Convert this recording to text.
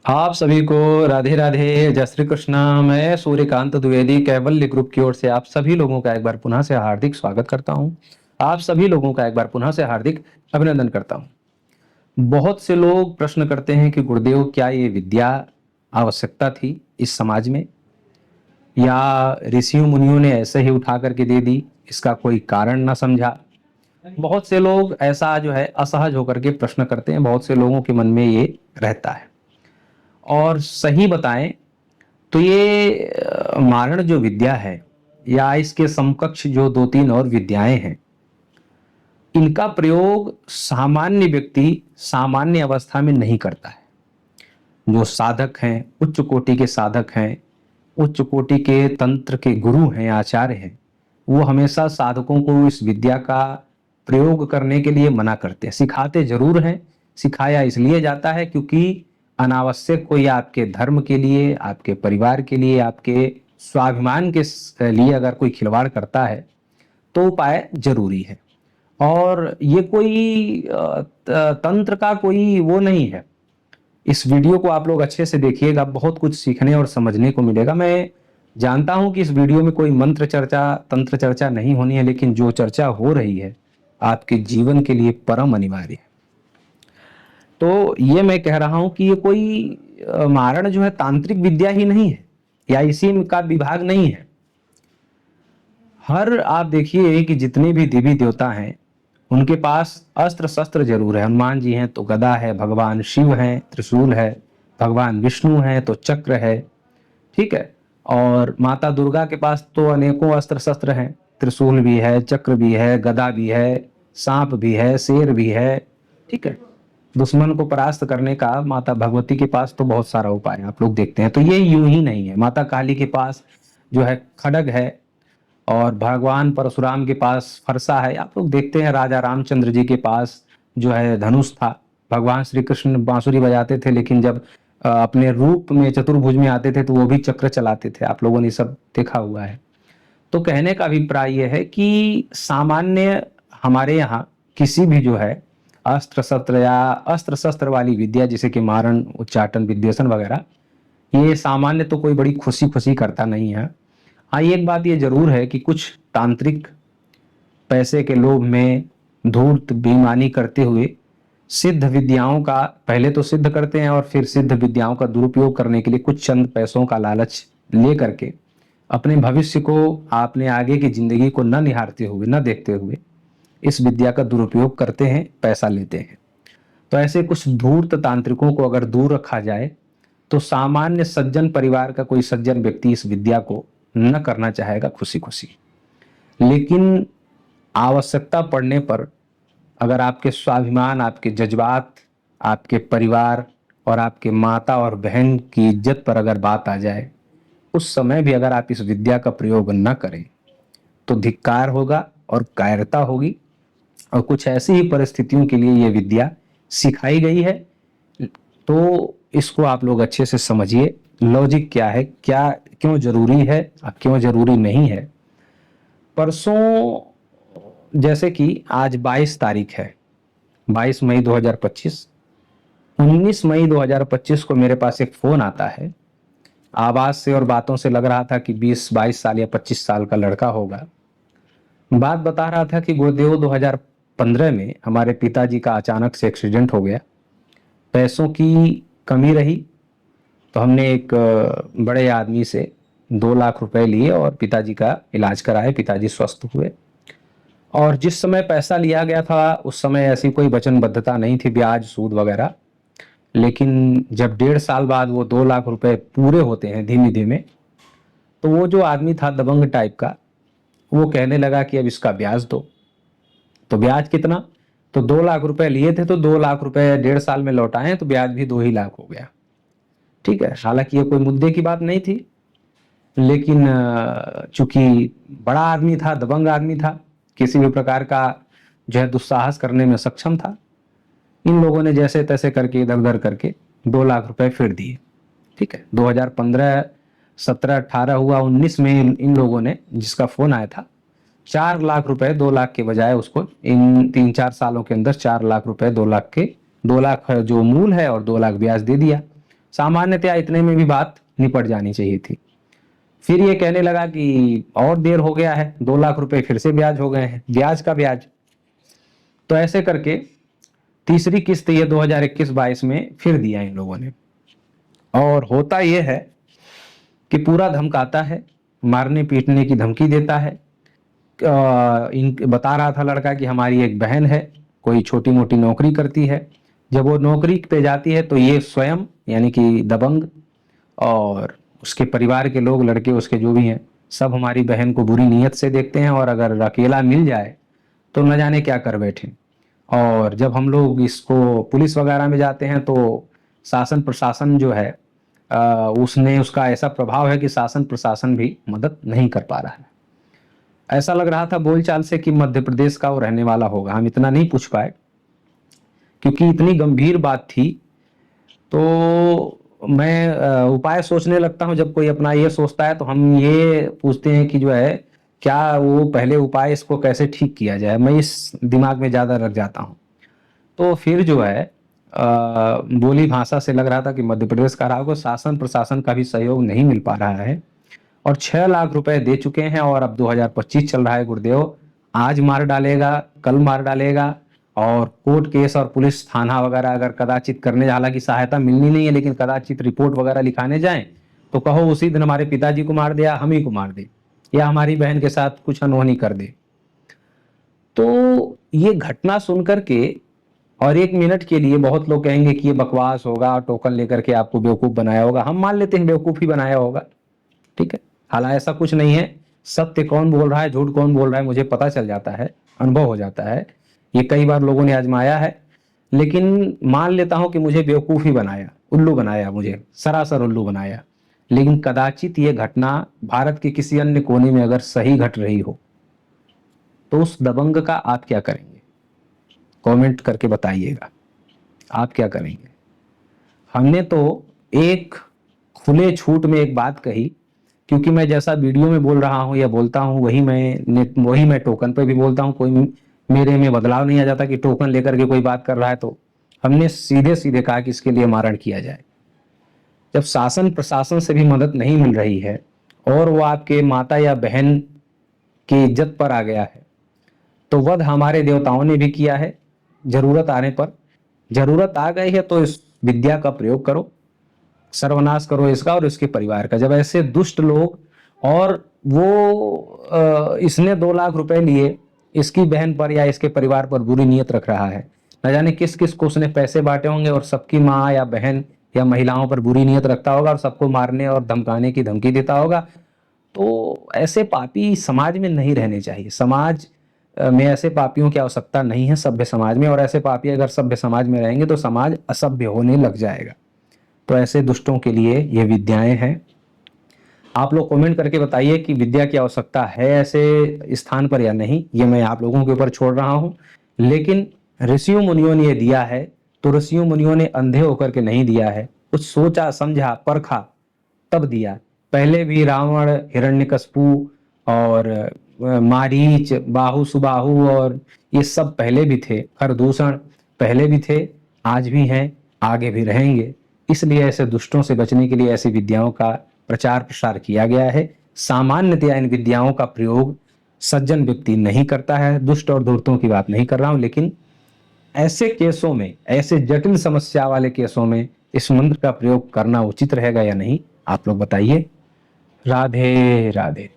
आप सभी को राधे राधे, जय श्री कृष्णा। मैं सूर्यकांत द्विवेदी कैवल्य ग्रुप की ओर से आप सभी लोगों का एक बार पुनः से हार्दिक स्वागत करता हूं। आप सभी लोगों का एक बार पुनः से हार्दिक अभिनंदन करता हूं। बहुत से लोग प्रश्न करते हैं कि गुरुदेव, क्या ये विद्या आवश्यकता थी इस समाज में, या ऋषियों मुनियों ने ऐसे ही उठा करके दे दी, इसका कोई कारण ना समझा। बहुत से लोग ऐसा जो है असहज होकर के प्रश्न करते हैं, बहुत से लोगों के मन में ये रहता है। और सही बताएं तो ये मारण जो विद्या है या इसके समकक्ष जो दो तीन और विद्याएं हैं, इनका प्रयोग सामान्य व्यक्ति सामान्य अवस्था में नहीं करता है। जो साधक हैं, उच्च कोटि के साधक हैं, उच्च कोटि के तंत्र के गुरु हैं, आचार्य हैं, वो हमेशा साधकों को इस विद्या का प्रयोग करने के लिए मना करते हैं। सिखाते जरूर हैं, सिखाया इसलिए जाता है क्योंकि अनावश्यक कोई आपके धर्म के लिए, आपके परिवार के लिए, आपके स्वाभिमान के लिए अगर कोई खिलवाड़ करता है तो उपाय जरूरी है। और ये कोई तंत्र का कोई वो नहीं है। इस वीडियो को आप लोग अच्छे से देखिएगा, बहुत कुछ सीखने और समझने को मिलेगा। मैं जानता हूं कि इस वीडियो में कोई मंत्र चर्चा, तंत्र चर्चा नहीं होनी है, लेकिन जो चर्चा हो रही है आपके जीवन के लिए परम अनिवार्य है। तो ये मैं कह रहा हूं कि ये कोई मारण जो है तांत्रिक विद्या ही नहीं है, या इसी का विभाग नहीं है। हर आप देखिए कि जितने भी देवी देवता हैं उनके पास अस्त्र शस्त्र जरूर है। हनुमान जी हैं तो गदा है, भगवान शिव हैं त्रिशूल है, भगवान विष्णु हैं तो चक्र है, ठीक है। और माता दुर्गा के पास तो अनेकों अस्त्र शस्त्र हैं, त्रिशूल भी है, चक्र भी है, गदा भी है, सांप भी है, शेर भी है, ठीक है। दुश्मन को परास्त करने का माता भगवती के पास तो बहुत सारा उपाय आप लोग देखते हैं। तो ये यूं ही नहीं है। माता काली के पास जो है खड्ग है, और भगवान परशुराम के पास फरसा है। आप लोग देखते हैं राजा रामचंद्र जी के पास जो है धनुष था। भगवान श्री कृष्ण बांसुरी बजाते थे, लेकिन जब अपने रूप में चतुर्भुज में आते थे तो वो भी चक्र चलाते थे। आप लोगों ने सब देखा हुआ है। तो कहने का अभिप्राय यह है कि सामान्य हमारे यहाँ किसी भी जो है अस्त्र शस्त्र या अस्त्र शस्त्र वाली विद्या, जैसे कि मारण, उच्चाटन, विद्वेषण वगैरह, ये सामान्य तो कोई बड़ी खुशी खुशी करता नहीं है। हाँ, एक बात ये जरूर है कि कुछ तांत्रिक पैसे के लोभ में धूर्त बेईमानी करते हुए सिद्ध विद्याओं का पहले तो सिद्ध करते हैं और फिर सिद्ध विद्याओं का दुरुपयोग करने के लिए कुछ चंद पैसों का लालच ले करके अपने भविष्य को, अपने आगे की जिंदगी को न निहारते हुए, न देखते हुए इस विद्या का दुरुपयोग करते हैं, पैसा लेते हैं। तो ऐसे कुछ धूर्त तांत्रिकों को अगर दूर रखा जाए तो सामान्य सज्जन परिवार का कोई सज्जन व्यक्ति इस विद्या को न करना चाहेगा खुशी खुशी। लेकिन आवश्यकता पड़ने पर अगर आपके स्वाभिमान, आपके जज्बात, आपके परिवार और आपके माता और बहन की इज्जत पर अगर बात आ जाए, उस समय भी अगर आप इस विद्या का प्रयोग न करें तो धिक्कार होगा और कायरता होगी। और कुछ ऐसी ही परिस्थितियों के लिए ये विद्या सिखाई गई है। तो इसको आप लोग अच्छे से समझिए, लॉजिक क्या है, क्या क्यों जरूरी है, क्यों जरूरी नहीं है। परसों, जैसे कि आज 22 तारीख है, 22 मई 2025, 19 मई 2025 को मेरे पास एक फोन आता है। आवाज से और बातों से लग रहा था कि 20-22 साल या 25 साल का लड़का होगा। बात बता रहा था कि गुरुदेव 2015 में हमारे पिताजी का अचानक से एक्सीडेंट हो गया, पैसों की कमी रही, तो हमने एक बड़े आदमी से 2 लाख रुपए लिए और पिताजी का इलाज कराए। पिताजी स्वस्थ हुए। और जिस समय पैसा लिया गया था उस समय ऐसी कोई वचनबद्धता नहीं थी, ब्याज सूद वगैरह। लेकिन जब 1.5 साल बाद वो 2 लाख रुपए पूरे होते हैं धीमे धीमे, तो वो जो आदमी था दबंग टाइप का, वो कहने लगा कि अब इसका ब्याज दो। तो ब्याज कितना? तो 2 लाख रुपए लिए थे तो 2 लाख रुपए 1.5 साल में लौटाए तो ब्याज भी 2 ही लाख हो गया। ठीक है, हालांकि ये कोई मुद्दे की बात नहीं थी, लेकिन चूंकि बड़ा आदमी था, दबंग आदमी था, किसी भी प्रकार का जो है दुस्साहस करने में सक्षम था, इन लोगों ने जैसे तैसे करके इधर उधर करके 2 लाख रुपए फिर दिए। ठीक है, 2015, 17, 18 हुआ, 19 में इन लोगों ने, जिसका फोन आया था, 4 लाख रुपए, 2 लाख के बजाय उसको इन 3-4 सालों के अंदर 4 लाख रुपए, 2 लाख के, 2 लाख जो मूल है और 2 लाख ब्याज दे दिया। सामान्यतया इतने में भी बात निपट जानी चाहिए थी। फिर ये कहने लगा कि और देर हो गया है, 2 लाख रुपए फिर से ब्याज हो गए हैं, ब्याज का ब्याज। तो ऐसे करके तीसरी किस्त ये 2021-22 में फिर दिया इन लोगों ने। और होता ये है कि पूरा धमकाता है, मारने पीटने की धमकी देता है। बता रहा था लड़का कि हमारी एक बहन है, कोई छोटी मोटी नौकरी करती है। जब वो नौकरी पे जाती है तो ये स्वयं यानी कि दबंग और उसके परिवार के लोग, लड़के उसके जो भी हैं, सब हमारी बहन को बुरी नीयत से देखते हैं और अगर अकेला मिल जाए तो न जाने क्या कर बैठे। और जब हम लोग इसको पुलिस वगैरह में जाते हैं तो शासन प्रशासन जो है उसने उसका ऐसा प्रभाव है कि शासन प्रशासन भी मदद नहीं कर पा रहा है। ऐसा लग रहा था बोलचाल से कि मध्य प्रदेश का वो रहने वाला होगा। हम इतना नहीं पूछ पाए क्योंकि इतनी गंभीर बात थी। तो मैं उपाय सोचने लगता हूं, जब कोई अपना ये सोचता है तो हम ये पूछते हैं कि जो है क्या वो पहले उपाय इसको कैसे ठीक किया जाए, मैं इस दिमाग में ज़्यादा रख जाता हूं। तो फिर जो है बोली भाषा से लग रहा था कि मध्य प्रदेश का राह को शासन प्रशासन का भी सहयोग नहीं मिल पा रहा है और 6 लाख रुपए दे चुके हैं और अब 2025 चल रहा है। गुरुदेव आज मार डालेगा, कल मार डालेगा और कोर्ट केस और पुलिस थाना वगैरह अगर कदाचित करने, हालांकि सहायता मिलनी नहीं है लेकिन कदाचित रिपोर्ट वगैरह लिखाने जाएं तो कहो उसी दिन हमारे पिताजी को मार दिया, हम ही को मार दे या हमारी बहन के साथ कुछ अनहोनी कर दे। तो ये घटना सुन करके और 1 मिनट के लिए बहुत लोग कहेंगे कि ये बकवास होगा, टोकन लेकर के आपको बेवकूफ बनाया होगा। हम मान लेते हैं बेवकूफ ही बनाया होगा, ठीक है। हालांकि ऐसा कुछ नहीं है, सत्य कौन बोल रहा है झूठ कौन बोल रहा है मुझे पता चल जाता है, अनुभव हो जाता है। ये कई बार लोगों ने आजमाया है। लेकिन मान लेता हूं कि मुझे बेवकूफ ही बनाया, उल्लू बनाया, मुझे सरासर उल्लू बनाया। लेकिन कदाचित ये घटना भारत के किसी अन्य कोने में अगर सही घट रही हो तो उस दबंग का आप क्या करेंगे? कमेंट करके बताइएगा, आप क्या करेंगे? हमने तो एक खुले छूट में एक बात कही, क्योंकि मैं जैसा वीडियो में बोल रहा हूं या बोलता हूं वही मैं टोकन पे भी बोलता हूं। कोई मेरे में बदलाव नहीं आ जाता कि टोकन लेकर के कोई बात कर रहा है तो हमने सीधे सीधे कहा कि इसके लिए मारण किया जाए। जब शासन प्रशासन से भी मदद नहीं मिल रही है और वो आपके माता या बहन की इज्जत पर आ गया है तो वध हमारे देवताओं ने भी किया है। जरूरत आने पर, जरूरत आ गई है तो इस विद्या का प्रयोग करो, सर्वनाश करो इसका और इसके परिवार का। जब ऐसे दुष्ट लोग, और वो इसने 2 लाख रुपए लिए, इसकी बहन पर या इसके परिवार पर बुरी नीयत रख रहा है, न जाने किस किस को उसने पैसे बांटे होंगे और सबकी माँ या बहन या महिलाओं पर बुरी नीयत रखता होगा और सबको मारने और धमकाने की धमकी देता होगा। तो ऐसे पापी समाज में नहीं रहने चाहिए। समाज में ऐसे पापियों की आवश्यकता नहीं है सभ्य समाज में, और ऐसे पापी अगर सभ्य समाज में रहेंगे तो समाज असभ्य होने लग जाएगा। तो ऐसे दुष्टों के लिए ये विद्याएं हैं। आप लोग कमेंट करके बताइए कि विद्या की आवश्यकता है ऐसे स्थान पर या नहीं, ये मैं आप लोगों के ऊपर छोड़ रहा हूं। लेकिन ऋषियों मुनियों ने ये दिया है तो ऋषियों मुनियों ने अंधे होकर के नहीं दिया है, कुछ सोचा समझा परखा तब दिया। पहले भी रावण, हिरण्यकश्यपु और मारीच, बाहु सुबाहु और ये सब पहले भी थे, खरदूषण पहले भी थे, आज भी हैं, आगे भी रहेंगे। इसलिए ऐसे दुष्टों से बचने के लिए ऐसी विद्याओं का प्रचार प्रसार किया गया है। सामान्यतया इन विद्याओं का प्रयोग सज्जन व्यक्ति नहीं करता है, दुष्ट और धूर्तों की बात नहीं कर रहा हूं, लेकिन ऐसे केसों में, ऐसे जटिल समस्या वाले केसों में इस मंत्र का प्रयोग करना उचित रहेगा या नहीं, आप लोग बताइए। राधे राधे।